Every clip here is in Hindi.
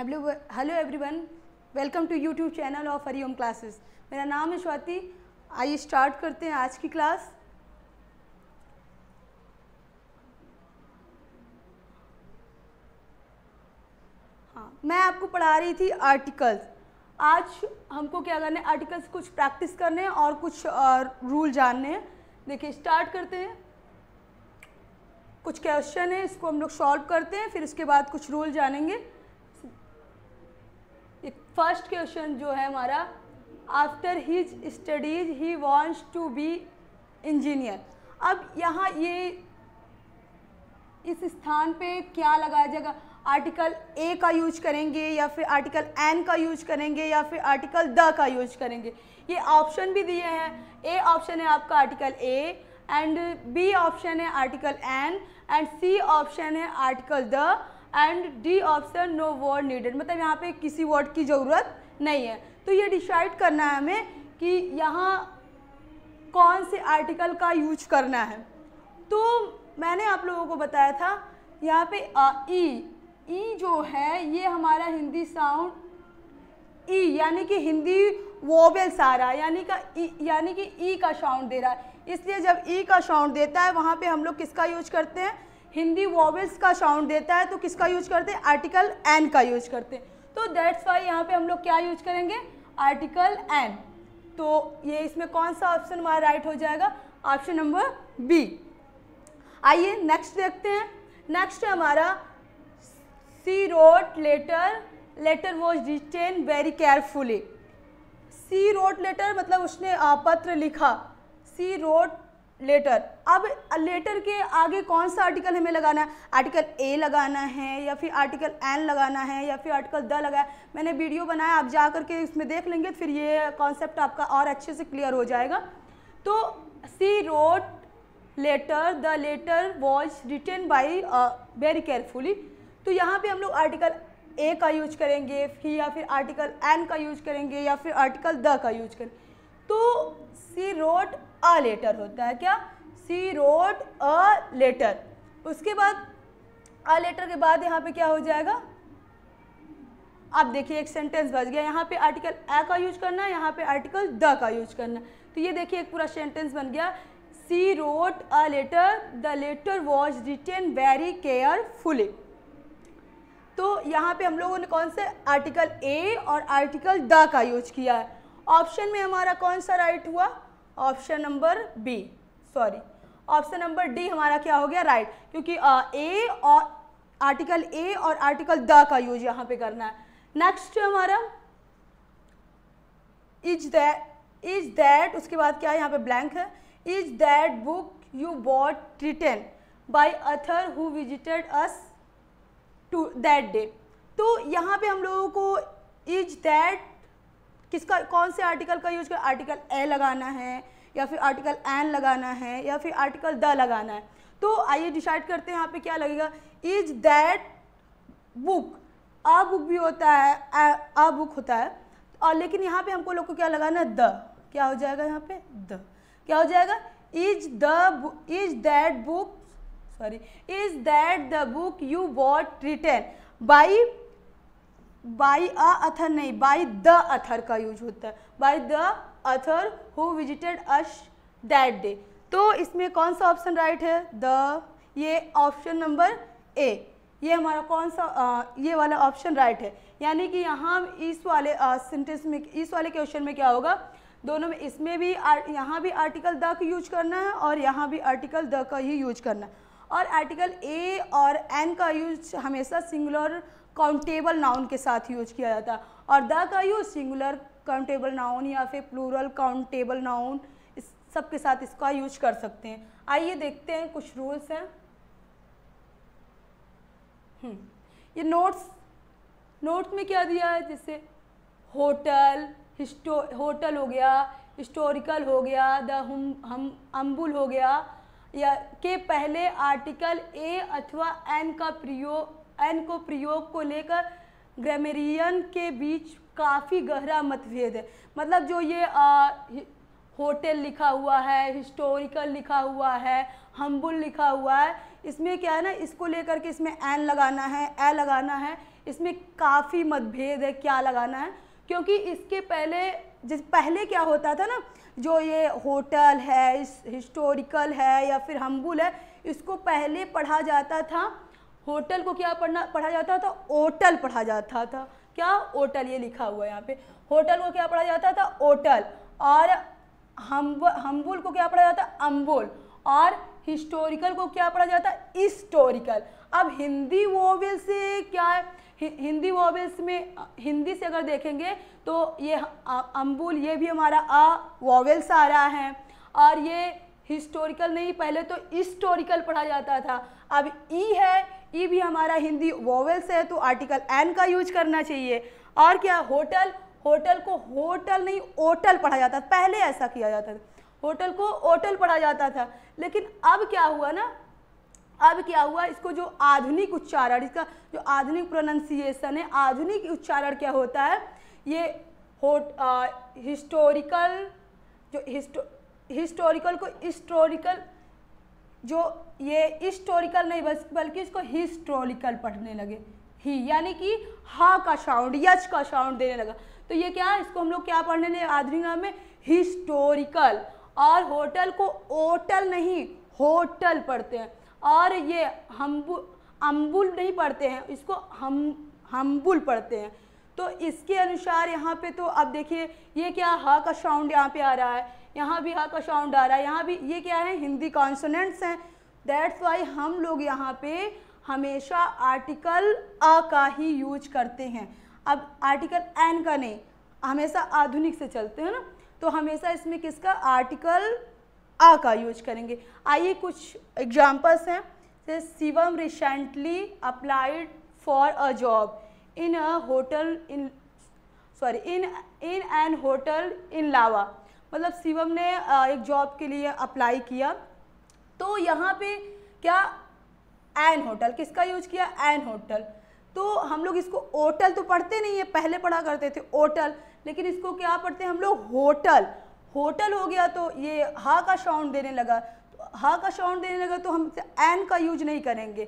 Hello everyone, welcome to YouTube channel of Hariom classes. मेरा नाम है स्वाति। आइए स्टार्ट करते हैं आज की क्लास। हाँ, मैं आपको पढ़ा रही थी आर्टिकल्स। आज हमको क्या करना है, आर्टिकल्स कुछ प्रैक्टिस करने हैं और कुछ रूल जानने हैं। देखिए स्टार्ट करते हैं। कुछ क्वेश्चन है, इसको हम लोग सॉल्व करते हैं, फिर इसके बाद कुछ रूल जानेंगे। फर्स्ट क्वेश्चन जो है हमारा, after his studies he wants to be engineer. अब यहाँ ये इस स्थान पे क्या लगाया जाएगा? आर्टिकल ए का यूज करेंगे या फिर आर्टिकल एन का यूज करेंगे या फिर आर्टिकल द का यूज करेंगे। ये ऑप्शन भी दिए हैं। ए ऑप्शन है आपका article A, and B option है article an, and C option है article the, and D option no word needed. मतलब यहाँ पे किसी वर्ड की ज़रूरत नहीं है। तो ये डिसाइड करना है हमें कि यहाँ कौन से आर्टिकल का यूज करना है। तो मैंने आप लोगों को बताया था यहाँ पे ई जो है ये हमारा हिंदी साउंड ई, यानी कि हिंदी वोवेल्स आ रहा है, यानी कि ई का साउंड दे रहा है। इसलिए जब ई का साउंड देता है वहाँ पे हम लोग किसका यूज करते हैं? हिंदी वोवेल्स का साउंड देता है तो किसका यूज करते हैं? आर्टिकल एन का यूज करते हैं। तो दैट्स वाई यहाँ पे हम लोग क्या यूज करेंगे? Article an. तो ये इसमें कौन सा ऑप्शन हमारा राइट हो जाएगा? Option number B. आइए नेक्स्ट देखते हैं। नेक्स्ट है हमारा, she wrote letter was written very carefully. She wrote letter मतलब उसने पत्र लिखा। She wrote letter. अब लेटर के आगे कौन सा आर्टिकल हमें लगाना है? आर्टिकल ए लगाना है या फिर आर्टिकल एन लगाना है या फिर आर्टिकल द लगाया। मैंने वीडियो बनाया, आप जा करके इसमें देख लेंगे, फिर ये कॉन्सेप्ट आपका और अच्छे से क्लियर हो जाएगा। तो she wrote letter, the letter was written by very carefully. तो यहाँ पे हम लोग आर्टिकल ए का यूज करेंगे या फिर आर्टिकल एन का यूज करेंगे या फिर आर्टिकल द का यूज करेंगे। तो सी रोट अ लेटर होता है क्या? सी रोट अ लेटर। उसके बाद अ लेटर के बाद यहाँ पे क्या हो जाएगा? अब देखिए एक सेंटेंस बच गया। यहाँ पे आर्टिकल ए का यूज करना है, यहाँ पे आर्टिकल द का यूज करना है। तो ये देखिए एक पूरा सेंटेंस बन गया। She wrote a letter, the letter was written very carefully. तो यहाँ पे हम लोगों ने कौन से आर्टिकल ए और आर्टिकल द का यूज किया है। ऑप्शन में हमारा कौन सा राइट हुआ? Option number B, sorry option number D हमारा क्या हो गया? राइट, क्योंकि ए और आर्टिकल ए और आर्टिकल द का यूज यहाँ पे करना है। नेक्स्ट हमारा इज दैट, उसके बाद क्या है? यहाँ पे ब्लैंक है। Is that book you bought written by author who visited us to that day. तो यहाँ पे हम लोगों को इज दैट किसका, कौन से आर्टिकल का यूज कर? आर्टिकल ए लगाना है या फिर आर्टिकल एन लगाना है या फिर आर्टिकल द लगाना है। तो आइए डिसाइड करते हैं यहाँ पे क्या लगेगा। Is that book, a book भी होता है, अ बुक होता है, और लेकिन यहाँ पे हमको लोग को क्या लगाना है? द। क्या हो जाएगा यहाँ पे? द। क्या हो जाएगा? Is that the book you bought written by a author नहीं, बाई द अथर का यूज होता है। By the author who visited us that day. तो इसमें कौन सा ऑप्शन राइट है? द। ये ऑप्शन नंबर ए, ये हमारा कौन सा ये वाला ऑप्शन राइट है। यानी कि यहाँ इस वाले सेंटेंस में, इस वाले क्वेश्चन में क्या होगा? दोनों में, इसमें भी यहाँ भी आर्टिकल द का यूज करना है और यहाँ भी आर्टिकल द का ही यूज करना है। और आर्टिकल ए और एन का यूज हमेशा सिंगुलर काउंटेबल नाउन के साथ यूज किया जाता है, और द का यूज सिंगुलर काउंटेबल नाउन या फिर प्लूरल काउंटेबल नाउन, इस सब के साथ इसका यूज कर सकते हैं। आइए देखते हैं कुछ रूल्स हैं। ये नोट्स में क्या दिया है? जैसे होटल हो गया, हिस्टोरिकल हो गया, द हम्बुल हो गया, या के पहले आर्टिकल ए अथवा एन को प्रयोग को लेकर ग्रामेरियन के बीच काफ़ी गहरा मतभेद है। मतलब जो ये होटल लिखा हुआ है, हिस्टोरिकल लिखा हुआ है, हम्बुल लिखा हुआ है, इसमें क्या है ना, इसको लेकर के इसमें एन लगाना है, ए लगाना है, इसमें काफ़ी मतभेद है क्या लगाना है, क्योंकि इसके पहले क्या होता था ना, जो ये होटल है, हिस्टोरिकल है या फिर हम्बुल है, इसको पहले पढ़ा जाता था, होटल को क्या पढ़ा जाता था, ओटल पढ़ा जाता था। क्या? ओटल, ये लिखा हुआ है यहाँ पे। होटल को क्या पढ़ा जाता था? ओटल। और हम्बुल को क्या पढ़ा जाता? अम्बुल। और हिस्टोरिकल को क्या पढ़ा जाता? हिस्टोरिकल। अब हिंदी वोवेल से क्या है, हिंदी वोवेल्स में हिंदी से अगर देखेंगे तो ये अम्बुल, ये भी हमारा वोवेल्स आ रहा है, और ये हिस्टोरिकल नहीं, पहले तो हिस्टोरिकल पढ़ा जाता था। अब ई है, ई भी हमारा हिंदी वोवेल्स है, तो आर्टिकल एन का यूज करना चाहिए। और क्या? होटल, होटल को होटल नहीं ओटल पढ़ा जाता था, पहले ऐसा किया जाता था, होटल को ओटल पढ़ा जाता था। लेकिन अब क्या हुआ ना, अब क्या हुआ, इसको जो आधुनिक उच्चारण, इसका जो आधुनिक प्रोनाउंसिएशन है, आधुनिक उच्चारण क्या होता है, ये हिस्टोरिकल, जो हिस्टोरिकल को हिस्टोरिकल, जो ये हिस्टोरिकल नहीं बल्कि इसको हिस्टोरिकल पढ़ने लगे, ही यानी कि हा का साउंड, यच का साउंड देने लगा। तो ये क्या है, इसको हम लोग क्या पढ़ने लगे आधुनिक नाम में? हिस्टोरिकल। और होटल को ओटल नहीं होटल पढ़ते हैं, और ये अम्बुल नहीं पढ़ते हैं, इसको हम्बुल पढ़ते हैं। तो इसके अनुसार यहाँ पे तो अब देखिए, ये क्या, हा का साउंड यहाँ पे आ रहा है, यहाँ भी हा का साउंड आ रहा है, यहाँ भी, ये क्या है, हिंदी कॉन्सोनेंट्स हैं। दैट्स वाई हम लोग यहाँ पे हमेशा आर्टिकल अ का ही यूज करते हैं। अब आर्टिकल एन का नहीं, हमेशा आधुनिक से चलते हैं ना, तो हमेशा इसमें किसका? आर्टिकल आ का यूज करेंगे। आइए कुछ एग्जाम्पल्स हैं। जैसे Shivam recently applied for a job in a hotel in an hotel in lava. मतलब शिवम ने एक जॉब के लिए अप्लाई किया, तो यहाँ पे क्या, एन होटल, किसका यूज किया? An hotel. तो हम लोग इसको ओटल तो पढ़ते नहीं है, पहले पढ़ा करते थे ओटल, लेकिन इसको क्या पढ़ते हैं हम लोग? होटल। होटल हो गया तो ये हा का साउंड देने लगा, तो हा का साउंड देने लगा तो हम एन का यूज नहीं करेंगे,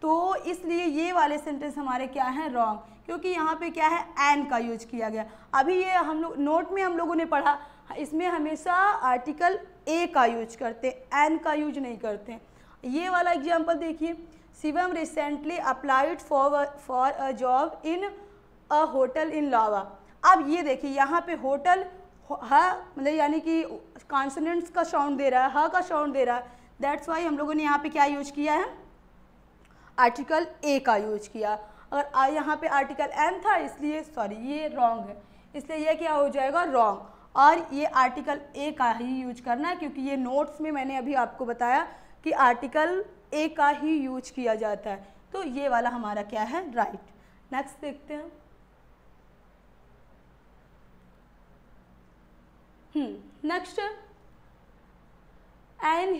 तो इसलिए ये वाले सेंटेंस हमारे क्या हैं? रॉन्ग, क्योंकि यहाँ पे क्या है, एन का यूज किया गया। अभी ये हम लोग नोट में हम लोगों ने पढ़ा, इसमें हमेशा आर्टिकल ए का यूज करते, एन का यूज नहीं करते। ये वाला एग्जाम्पल देखिए, Shivam recently applied for a job in a hotel in lava. अब ये देखिए, यहाँ पे होटल हा मतलब यानी कि कॉन्सोनेंट्स का साउंड दे रहा है, हा का साउंड दे रहा है, दैट्स वाई हम लोगों ने यहाँ पे क्या यूज किया है? आर्टिकल ए का यूज किया। अगर यहाँ पे आर्टिकल एन था, इसलिए सॉरी ये रॉन्ग है, इसलिए ये क्या हो जाएगा? रॉन्ग। और ये आर्टिकल ए का ही यूज करना है, क्योंकि ये नोट्स में मैंने अभी आपको बताया कि आर्टिकल ए का ही यूज किया जाता है, तो ये वाला हमारा क्या है? राइट। नेक्स्ट देखते हैं। Next, an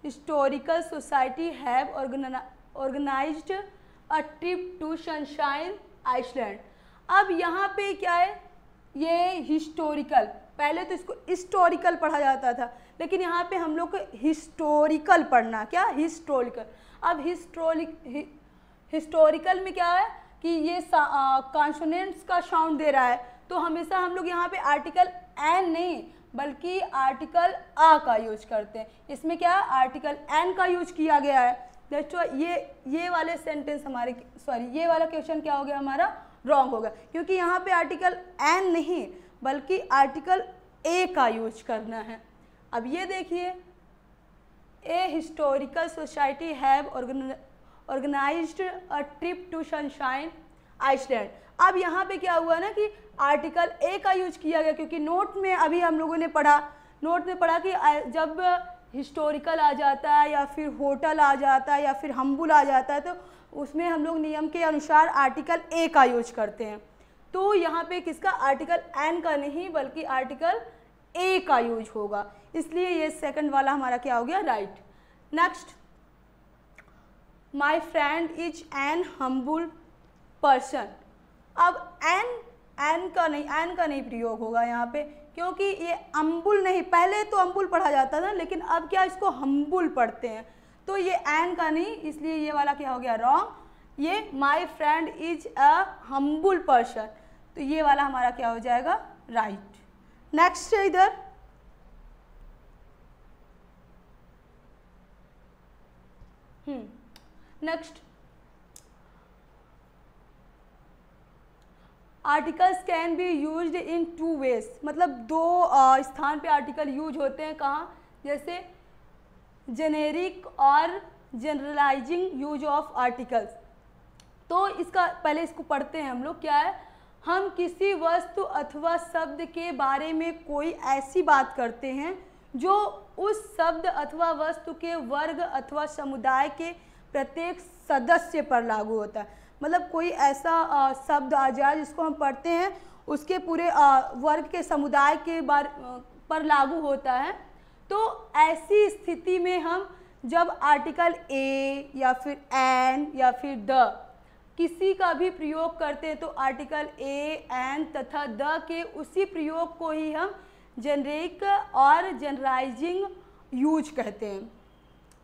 historical society have organised a trip to Sunshine Island. अब यहाँ पे क्या है, ये हिस्टोरिकल, पहले तो इसको हिस्टोरिकल पढ़ा जाता था, लेकिन यहाँ पे हम लोग को हिस्टोरिकल पढ़ना, क्या? हिस्टोरिकल। अब हिस्टोरिकल में क्या है कि ये कॉन्सोनेंट्स का साउंड दे रहा है, तो हमेशा हम लोग यहाँ पे आर्टिकल एन नहीं बल्कि आर्टिकल आ का यूज करते हैं। इसमें क्या, आर्टिकल एन का यूज किया गया है। देखो ये वाले सेंटेंस हमारे, सॉरी ये वाला क्वेश्चन क्या हो गया हमारा? रॉन्ग होगा, क्योंकि यहाँ पे आर्टिकल एन नहीं बल्कि आर्टिकल ए का यूज करना है। अब ये देखिए, a historical society have organised a trip to Sunshine Island. अब यहाँ पे क्या हुआ ना कि आर्टिकल ए का यूज किया गया, क्योंकि नोट में अभी हम लोगों ने पढ़ा, नोट में पढ़ा कि जब हिस्टोरिकल आ जाता है या फिर होटल आ जाता है या फिर हम्बुल आ जाता है, तो उसमें हम लोग नियम के अनुसार आर्टिकल ए का यूज करते हैं। तो यहाँ पे किसका? आर्टिकल एन का नहीं बल्कि आर्टिकल ए का यूज होगा, इसलिए ये सेकंड वाला हमारा क्या हो गया? Right. Next, my friend is an humble person. अब एन का नहीं प्रयोग होगा यहाँ पे, क्योंकि ये अम्बुल नहीं, पहले तो अम्बुल पढ़ा जाता था लेकिन अब क्या इसको हम्बुल पढ़ते हैं, तो ये एन का नहीं, इसलिए ये वाला क्या हो गया रॉन्ग। ये my friend is a humble person, तो ये वाला हमारा क्या हो जाएगा राइट। नेक्स्ट है इधर next articles can be used in 2 ways, मतलब 2 स्थान पे आर्टिकल यूज होते हैं। कहाँ? जैसे जेनेरिक और जनरलाइजिंग यूज ऑफ आर्टिकल्स। तो इसका पहले इसको पढ़ते हैं हम लोग। क्या है? हम किसी वस्तु अथवा शब्द के बारे में कोई ऐसी बात करते हैं जो उस शब्द अथवा वस्तु के वर्ग अथवा समुदाय के प्रत्येक सदस्य पर लागू होता है। मतलब कोई ऐसा शब्द आ जाए जिसको हम पढ़ते हैं उसके पूरे वर्ग के समुदाय के पर लागू होता है। तो ऐसी स्थिति में हम जब आर्टिकल ए या फिर एन या फिर द किसी का भी प्रयोग करते हैं तो आर्टिकल ए, एन तथा द के उसी प्रयोग को ही हम जेनरिक और जनरलाइजिंग यूज कहते हैं।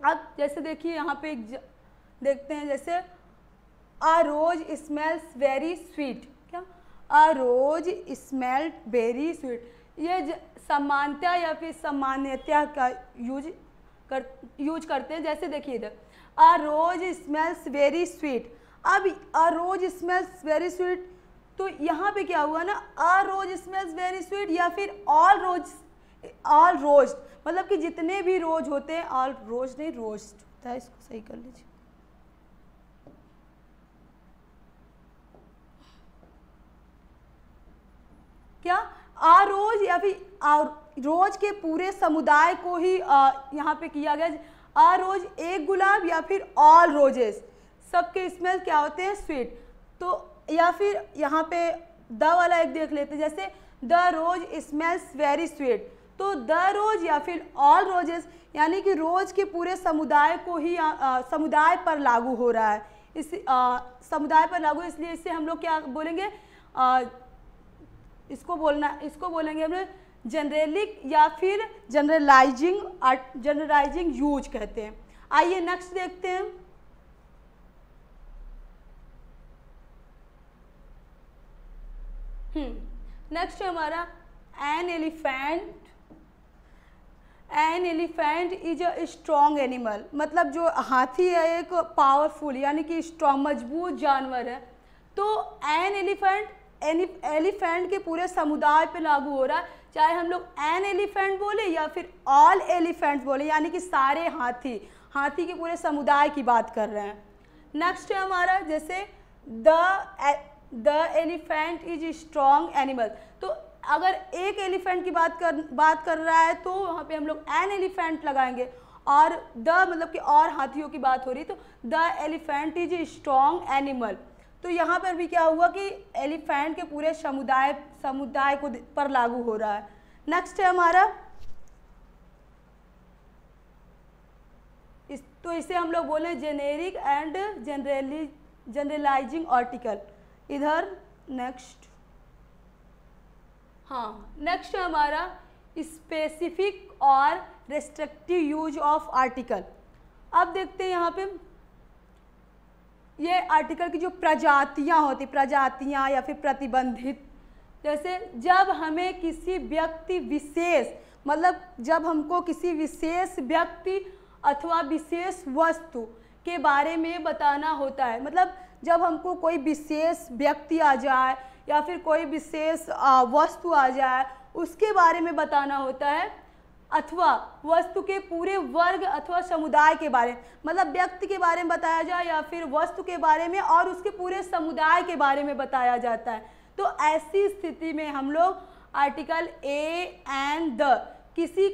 अब जैसे देखिए यहाँ पे देखते हैं, जैसे अ रोज स्मेल्स वेरी स्वीट। क्या? अ रोज स्मेल वेरी स्वीट, ये समानता या फिर सामान्यता का यूज करते हैं। जैसे देखिए इधर अ रोज स्मेल्स वेरी स्वीट। अब अ रोज स्मेल्स वेरी स्वीट, तो यहाँ पे क्या हुआ ना, अ रोज स्मेल्स वेरी स्वीट या फिर ऑल रोज, मतलब कि जितने भी रोज होते हैं, ऑल रोज नहीं रोस्ट होता है, इसको सही कर लीजिए। क्या? आ रोज या फिर रोज के पूरे समुदाय को ही यहाँ पे किया गया। आ रोज एक गुलाब या फिर ऑल रोजेस, सबके स्मेल क्या होते हैं स्वीट। तो या फिर यहाँ पे द वाला एक देख लेते हैं, जैसे the rose smells very sweet, तो द रोज या फिर ऑल रोजेस, यानी कि रोज के पूरे समुदाय को ही समुदाय पर लागू हो रहा है। इस समुदाय पर लागू, इसलिए इससे हम लोग क्या बोलेंगे, इसको बोलेंगे हम लोग जनरलिक या फिर जनरलाइजिंग यूज कहते हैं। आइए नेक्स्ट देखते हैं। नेक्स्ट है हमारा an elephant is a strong animal, मतलब जो हाथी है एक पावरफुल यानी कि स्ट्रॉन्ग मजबूत जानवर है। तो एन एलिफेंट के पूरे समुदाय पे लागू हो रहा है, चाहे हम लोग एन एलिफेंट बोले या फिर ऑल एलिफेंट बोले, यानी कि सारे हाथी के पूरे समुदाय की बात कर रहे हैं। नेक्स्ट है हमारा जैसे the elephant is strong animal, तो अगर एक एलिफेंट की बात कर रहा है तो वहाँ पे हम लोग एन एलिफेंट लगाएंगे, और द मतलब कि और हाथियों की बात हो रही तो the elephant is strong animal. तो यहाँ पर भी क्या हुआ कि एलिफेंट के पूरे समुदाय को पर लागू हो रहा है। नेक्स्ट है हमारा तो इसे हम लोग बोले जेनेरिक एंड जनरलाइजिंग आर्टिकल। इधर नेक्स्ट नेक्स्ट है हमारा स्पेसिफिक और रेस्ट्रिक्टिव यूज ऑफ आर्टिकल। अब देखते हैं यहाँ पे ये आर्टिकल की जो प्रजातियाँ होती, प्रजातियाँ या फिर प्रतिबंधित, जैसे जब हमें किसी व्यक्ति विशेष, मतलब जब हमको किसी विशेष व्यक्ति अथवा विशेष वस्तु के बारे में बताना होता है, मतलब जब हमको कोई विशेष व्यक्ति आ जाए या फिर कोई विशेष वस्तु आ जाए उसके बारे में बताना होता है, अथवा वस्तु के पूरे वर्ग अथवा समुदाय के बारे में, मतलब व्यक्ति के बारे में बताया जाए या फिर वस्तु के बारे में और उसके पूरे समुदाय के बारे में बताया जाता है। तो ऐसी स्थिति में हम लोग आर्टिकल ए एंड द किसी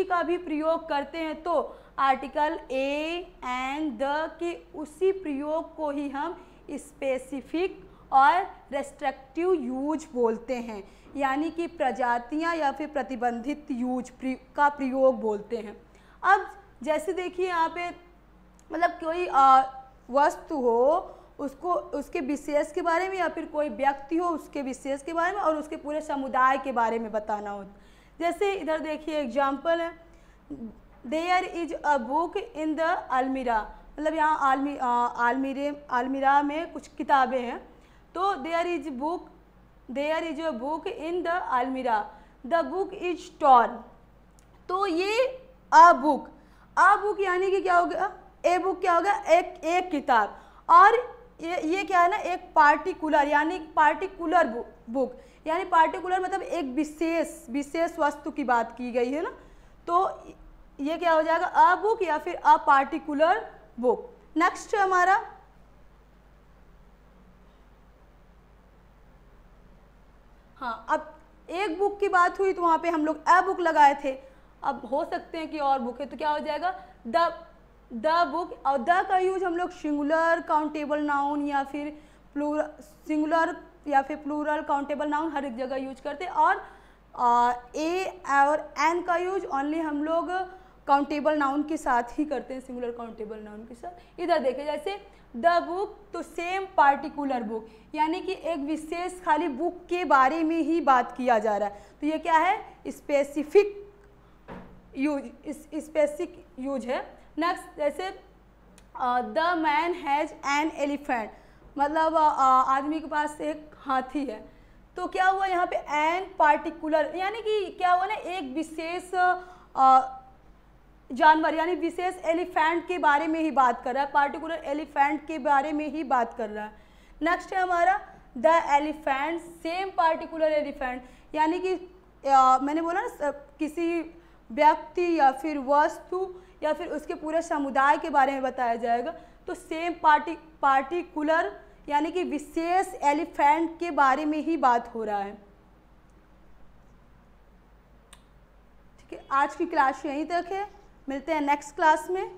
का भी प्रयोग करते हैं तो आर्टिकल ए एंड द के उसी प्रयोग को ही हम स्पेसिफिक और रेस्ट्रिक्टिव यूज बोलते हैं, यानी कि प्रजातियां या फिर प्रतिबंधित यूज का प्रयोग बोलते हैं। अब जैसे देखिए यहाँ पे मतलब कोई वस्तु हो उसको उसके विशेष के बारे में या फिर कोई व्यक्ति हो उसके विशेष के बारे में और उसके पूरे समुदाय के बारे में बताना हो। जैसे इधर देखिए एग्जाम्पल है, there is a book in the almirah, मतलब यहाँ अलमीरा में कुछ किताबें हैं, तो there is a book in the almirah, the book is torn. तो ये अ बुक यानी कि क्या हो गया, ए बुक क्या होगा, एक किताब, और ये क्या है ना, एक पार्टिकुलर यानी पार्टिकुलर बुक, यानी पार्टिकुलर मतलब एक विशेष वस्तु की बात की गई है ना, तो ये क्या हो जाएगा, अ बुक या फिर अ पार्टिकुलर बुक। नेक्स्ट है हमारा हाँ, अब एक बुक की बात हुई तो वहाँ पे हम लोग अ बुक लगाए थे, अब हो सकते हैं कि और बुक है तो क्या हो जाएगा द बुक, और द का यूज हम लोग सिंगुलर काउंटेबल नाउन या फिर सिंगुलर या फिर प्लूरल काउंटेबल नाउन हर एक जगह यूज करते हैं, और ए और एन का यूज ओनली हम लोग काउंटेबल नाउन के साथ ही करते हैं, सिंगुलर काउंटेबल नाउन के साथ। इधर देखें जैसे द बुक, तो सेम पार्टिकुलर बुक, यानी कि एक विशेष खाली बुक के बारे में ही बात किया जा रहा है, तो ये क्या है, स्पेसिफिक यूज है। नेक्स्ट जैसे the man has an elephant, मतलब आदमी के पास एक हाथी है, तो क्या हुआ यहाँ पे एन पार्टिकुलर, यानी कि क्या हुआ ना, एक विशेष जानवर यानी विशेष एलिफेंट के बारे में ही बात कर रहा है, पार्टिकुलर एलिफेंट के बारे में ही बात कर रहा है। नेक्स्ट है हमारा the elephant, same particular elephant, यानी कि मैंने बोला ना किसी व्यक्ति या फिर वस्तु या फिर उसके पूरे समुदाय के बारे में बताया जाएगा, तो सेम पार्टिकुलर यानी कि विशेष एलिफेंट के बारे में ही बात हो रहा है। ठीक है, आज की क्लास यहीं तक है, मिलते हैं नेक्स्ट क्लास में।